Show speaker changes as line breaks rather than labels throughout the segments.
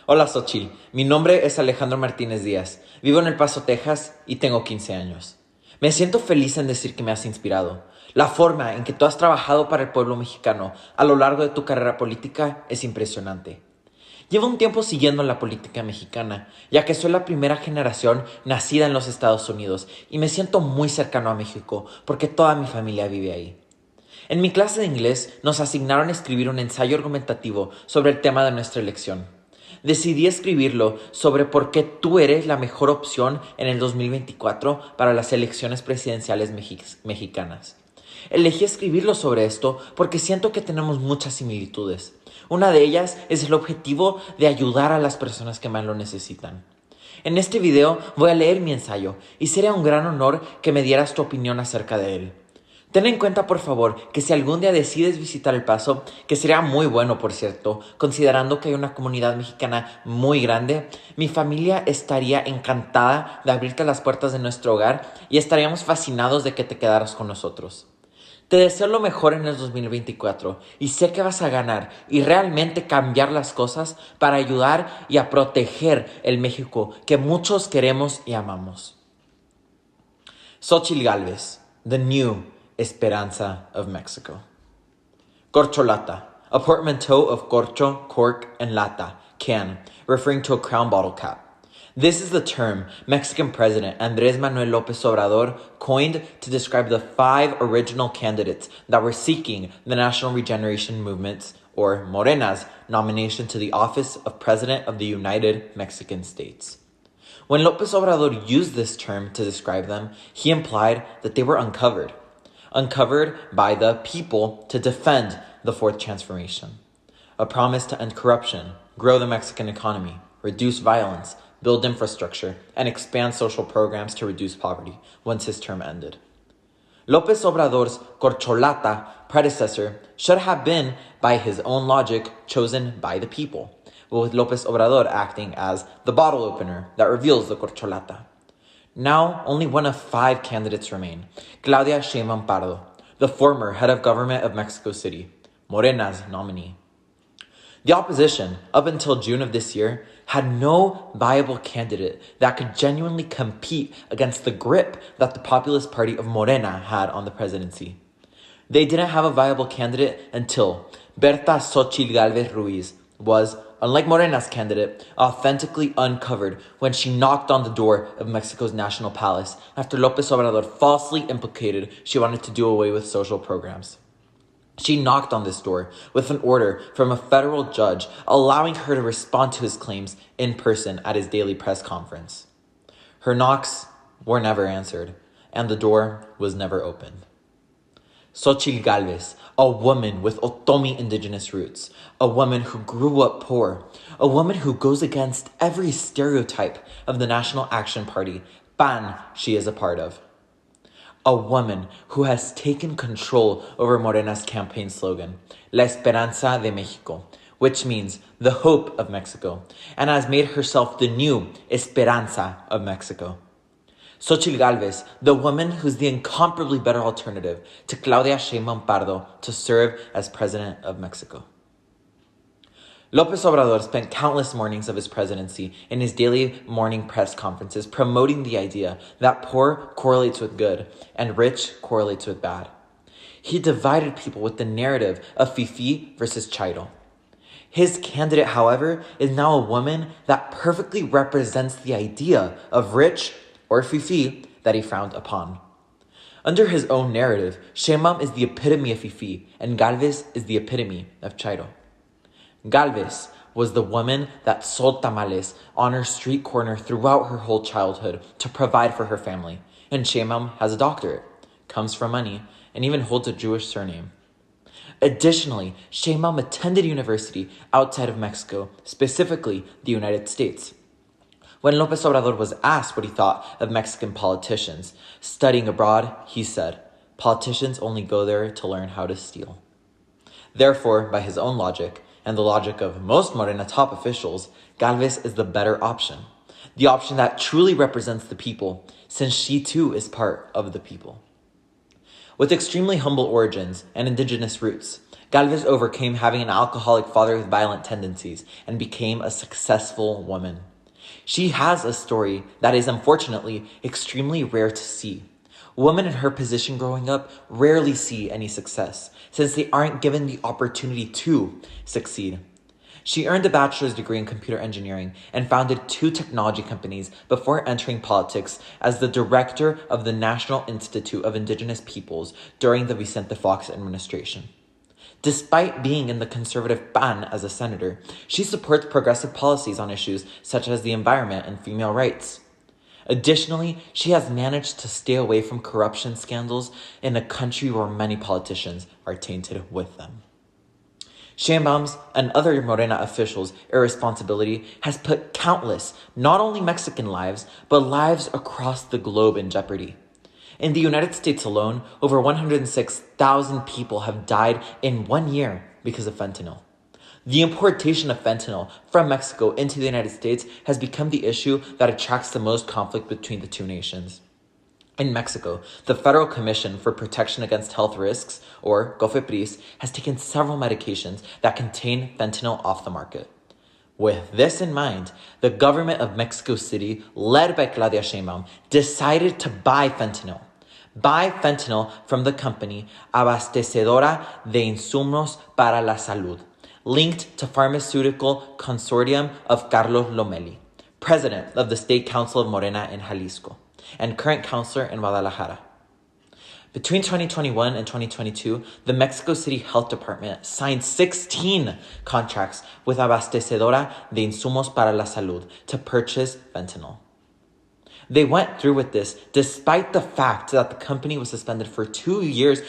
Hola Xochitl, mi nombre es Alejandro Martínez Díaz, vivo en El Paso, Texas y tengo 15 años. Me siento feliz en decir que me has inspirado. La forma en que tú has trabajado para el pueblo mexicano a lo largo de tu carrera política es impresionante. Llevo un tiempo siguiendo la política mexicana, ya que soy la primera generación nacida en los Estados Unidos y me siento muy cercano a México porque toda mi familia vive ahí. En mi clase de inglés nos asignaron a escribir un ensayo argumentativo sobre el tema de nuestra elección. Decidí escribirlo sobre por qué tú eres la mejor opción en el 2024 para las elecciones presidenciales mexicanas. Elegí escribirlo sobre esto porque siento que tenemos muchas similitudes. Una de ellas es el objetivo de ayudar a las personas que más lo necesitan. En este video voy a leer mi ensayo y sería un gran honor que me dieras tu opinión acerca de él. Ten en cuenta, por favor, que si algún día decides visitar El Paso, que sería muy bueno, por cierto, considerando que hay una comunidad mexicana muy grande, mi familia estaría encantada de abrirte las puertas de nuestro hogar y estaríamos fascinados de que te quedaras con nosotros. Te deseo lo mejor en el 2024 y sé que vas a ganar y realmente cambiar las cosas para ayudar y a proteger el México que muchos queremos y amamos. Xochitl Galves, the new Esperanza of Mexico. Corcholata, a portmanteau of corcho, cork, and lata, can, referring to a crown bottle cap. This is the term Mexican President Andrés Manuel López Obrador coined to describe the 5 original candidates that were seeking the National Regeneration Movement's, or Morena's, nomination to the office of President of the United Mexican States. When López Obrador used this term to describe them, he implied that they were uncovered by the people to defend the fourth transformation. A promise to end corruption, grow the Mexican economy, reduce violence, build infrastructure, and expand social programs to reduce poverty once his term ended. López Obrador's corcholata predecessor should have been, by his own logic, chosen by the people, with López Obrador acting as the bottle opener that reveals the corcholata. Now, only one of 5 candidates remain, Claudia Sheinbaum Pardo, the former head of government of Mexico City, Morena's nominee. The opposition, up until June of this year, had no viable candidate that could genuinely compete against the grip that the Populist Party of Morena had on the presidency. They didn't have a viable candidate until Berta Xochitl Galves Ruiz was, unlike Morena's candidate, authentically uncovered when she knocked on the door of Mexico's National Palace after López Obrador falsely implicated she wanted to do away with social programs. She knocked on this door with an order from a federal judge allowing her to respond to his claims in person at his daily press conference. Her knocks were never answered, and the door was never opened. Xochitl Galves, a woman with Otomi indigenous roots, a woman who grew up poor, a woman who goes against every stereotype of the National Action Party, PAN, she is a part of. A woman who has taken control over Morena's campaign slogan, La Esperanza de México, which means the hope of Mexico, and has made herself the new Esperanza of Mexico. Xochitl Galves, the woman who's the incomparably better alternative to Claudia Sheinbaum Pardo to serve as president of Mexico. López Obrador spent countless mornings of his presidency in his daily morning press conferences promoting the idea that poor correlates with good and rich correlates with bad. He divided people with the narrative of Fifi versus Xochitl. His candidate, however, is now a woman that perfectly represents the idea of rich or Fifi that he frowned upon. Under his own narrative, Sheinbaum is the epitome of Fifi and Gálvez is the epitome of Xochitl. Gálvez was the woman that sold tamales on her street corner throughout her whole childhood to provide for her family. And Sheinbaum has a doctorate, comes from money, and even holds a Jewish surname. Additionally, Sheinbaum attended university outside of Mexico, specifically the United States. When López Obrador was asked what he thought of Mexican politicians studying abroad, he said, "Politicians only go there to learn how to steal." Therefore, by his own logic, and the logic of most Morena top officials, Gálvez is the better option. The option that truly represents the people, since she too is part of the people. With extremely humble origins and indigenous roots, Gálvez overcame having an alcoholic father with violent tendencies and became a successful woman. She has a story that is unfortunately extremely rare to see. Women in her position growing up rarely see any success, since they aren't given the opportunity to succeed. She earned a bachelor's degree in computer engineering and founded 2 technology companies before entering politics as the director of the National Institute of Indigenous Peoples during the Vicente Fox administration. Despite being in the conservative PAN as a senator, she supports progressive policies on issues such as the environment and female rights. Additionally, she has managed to stay away from corruption scandals in a country where many politicians are tainted with them. Sheinbaum's and other Morena officials' irresponsibility has put countless, not only Mexican lives, but lives across the globe in jeopardy. In the United States alone, over 106,000 people have died in 1 year because of fentanyl. The importation of fentanyl from Mexico into the United States has become the issue that attracts the most conflict between the 2 nations. In Mexico, the Federal Commission for Protection Against Health Risks, or COFEPRIS, has taken several medications that contain fentanyl off the market. With this in mind, the government of Mexico City, led by Claudia Sheinbaum, decided to buy fentanyl from the company Abastecedora de Insumos para la Salud, linked to Pharmaceutical Consortium of Carlos Lomelí, president of the State Council of Morena in Jalisco, and current councilor in Guadalajara. Between 2021 and 2022, the Mexico City Health Department signed 16 contracts with Abastecedora de Insumos para la Salud to purchase fentanyl. They went through with this despite the fact that the company was suspended for 2.5 years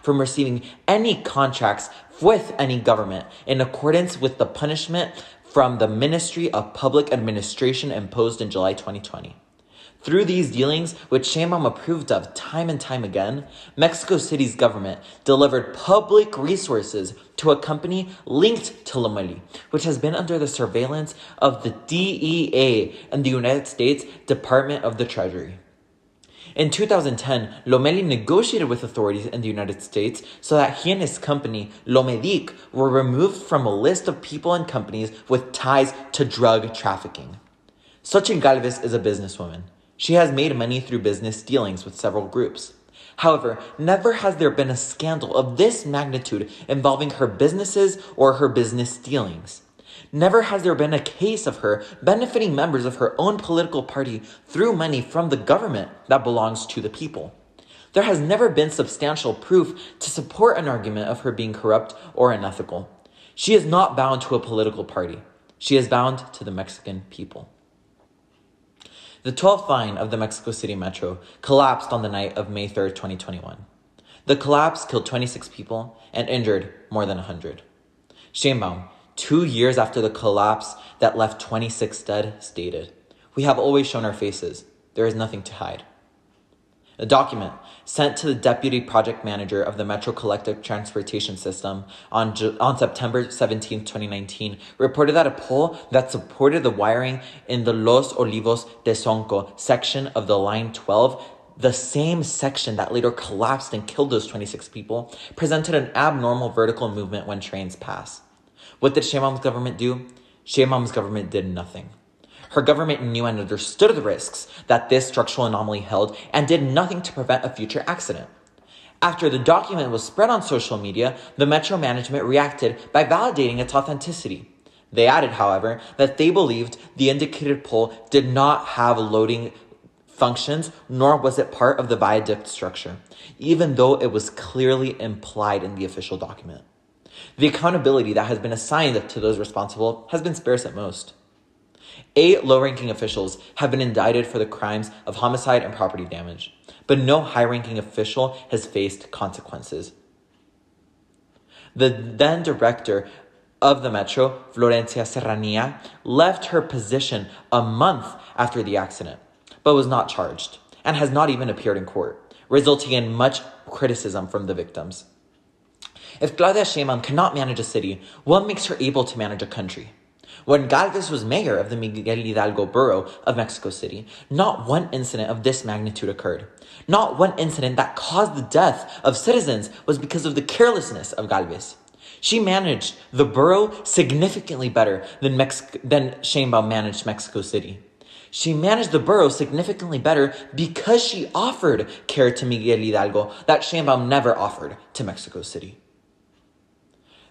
from receiving any contracts with any government in accordance with the punishment from the Ministry of Public Administration imposed in July 2020. Through these dealings, which Sheinbaum approved of time and time again, Mexico City's government delivered public resources to a company linked to Lomelí, which has been under the surveillance of the DEA and the United States Department of the Treasury. In 2010, Lomelí negotiated with authorities in the United States so that he and his company, Lomedic, were removed from a list of people and companies with ties to drug trafficking. Xochitl Galves is a businesswoman. She has made money through business dealings with several groups. However, never has there been a scandal of this magnitude involving her businesses or her business dealings. Never has there been a case of her benefiting members of her own political party through money from the government that belongs to the people. There has never been substantial proof to support an argument of her being corrupt or unethical. She is not bound to a political party. She is bound to the Mexican people. The 12th line of the Mexico City Metro collapsed on the night of May 3rd, 2021. The collapse killed 26 people and injured more than 100. Sheinbaum, 2 years after the collapse that left 26 dead, stated, "We have always shown our faces. There is nothing to hide." A document sent to the deputy project manager of the Metro Collective Transportation System on September 17, 2019, reported that a pole that supported the wiring in the Los Olivos de Sonco section of the Line 12, the same section that later collapsed and killed those 26 people, presented an abnormal vertical movement when trains pass. What did Sheinbaum's government do? Sheinbaum's government did nothing. Her government knew and understood the risks that this structural anomaly held and did nothing to prevent a future accident. After the document was spread on social media, the Metro management reacted by validating its authenticity. They added, however, that they believed the indicated pole did not have loading functions, nor was it part of the viaduct structure, even though it was clearly implied in the official document. The accountability that has been assigned to those responsible has been sparse at most. 8 low-ranking officials have been indicted for the crimes of homicide and property damage, but no high-ranking official has faced consequences. The then director of the Metro, Florencia Serranía, left her position a month after the accident, but was not charged and has not even appeared in court, resulting in much criticism from the victims. If Claudia Sheinbaum cannot manage a city, what makes her able to manage a country? When Gálvez was mayor of the Miguel Hidalgo borough of Mexico City, not one incident of this magnitude occurred. Not one incident that caused the death of citizens was because of the carelessness of Gálvez. She managed the borough significantly better than Sheinbaum managed Mexico City. She managed the borough significantly better because she offered care to Miguel Hidalgo that Sheinbaum never offered to Mexico City.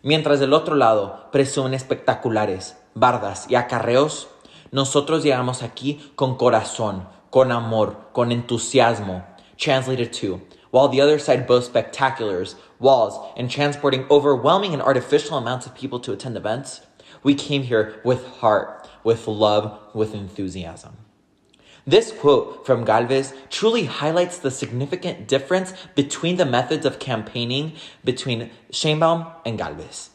Mientras del otro lado presumen espectaculares, bardas y acarreos, nosotros llegamos aquí con corazón, con amor, con entusiasmo. Translated to, while the other side boasts spectaculars, walls, and transporting overwhelming and artificial amounts of people to attend events, we came here with heart, with love, with enthusiasm. This quote from Gálvez truly highlights the significant difference between the methods of campaigning between Sheinbaum and Gálvez.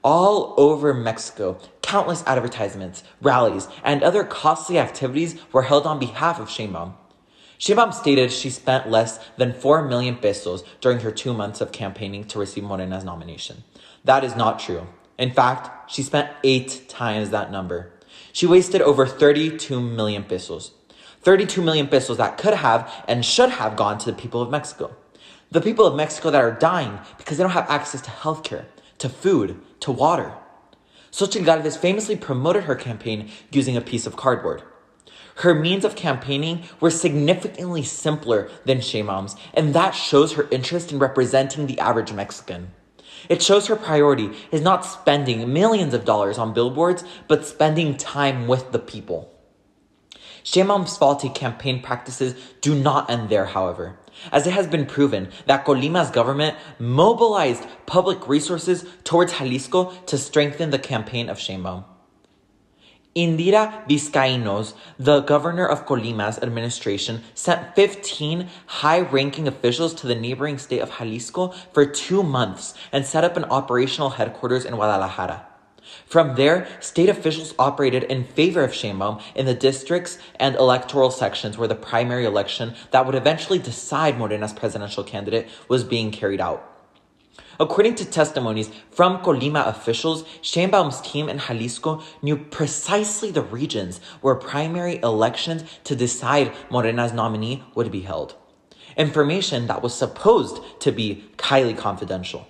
All over Mexico, countless advertisements, rallies, and other costly activities were held on behalf of Sheinbaum. Sheinbaum stated she spent less than 4 million pesos during her 2 months of campaigning to receive Morena's nomination. That is not true. In fact, she spent 8 times that number. She wasted over 32 million pesos. 32 million pesos that could have and should have gone to the people of Mexico. The people of Mexico that are dying because they don't have access to healthcare, to food, to water. Xochitl Galves famously promoted her campaign using a piece of cardboard. Her means of campaigning were significantly simpler than Sheinbaum's, and that shows her interest in representing the average Mexican. It shows her priority is not spending millions of dollars on billboards, but spending time with the people. Sheinbaum's faulty campaign practices do not end there, however, as it has been proven that Colima's government mobilized public resources towards Jalisco to strengthen the campaign of Sheinbaum. Indira Vizcaínos, the governor of Colima's administration, sent 15 high-ranking officials to the neighboring state of Jalisco for 2 months and set up an operational headquarters in Guadalajara. From there, state officials operated in favor of Sheinbaum in the districts and electoral sections where the primary election that would eventually decide Morena's presidential candidate was being carried out. According to testimonies from Colima officials, Sheinbaum's team in Jalisco knew precisely the regions where primary elections to decide Morena's nominee would be held. Information that was supposed to be highly confidential.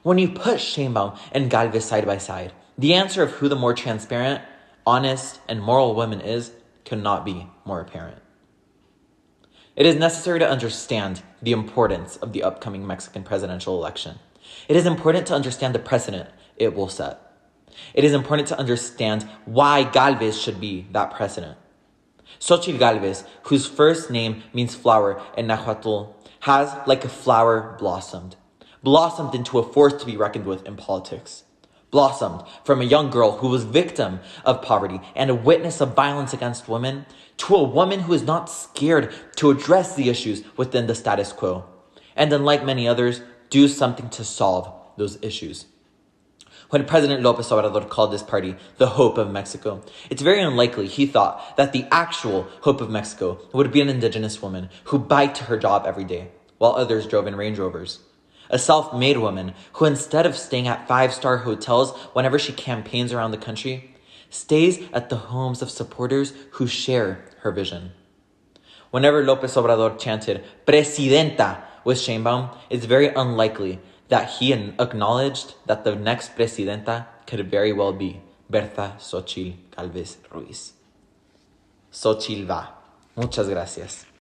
When you put Sheinbaum and Gálvez side by side, the answer of who the more transparent, honest, and moral woman is could not be more apparent. It is necessary to understand the importance of the upcoming Mexican presidential election. It is important to understand the precedent it will set. It is important to understand why Gálvez should be that precedent. Xochitl Galves, whose first name means flower in Nahuatl, has, like a flower, blossomed into a force to be reckoned with in politics. Blossomed from a young girl who was victim of poverty and a witness of violence against women to a woman who is not scared to address the issues within the status quo. And unlike many others, do something to solve those issues. When President López Obrador called this party the hope of Mexico, it's very unlikely he thought that the actual hope of Mexico would be an indigenous woman who biked to her job every day, while others drove in Range Rovers. A self-made woman who, instead of staying at 5-star hotels whenever she campaigns around the country, stays at the homes of supporters who share her vision. Whenever López Obrador chanted Presidenta with Sheinbaum, it's very unlikely that he acknowledged that the next Presidenta could very well be Berta Xochitl Galves Ruiz. Xochitl va. Muchas gracias.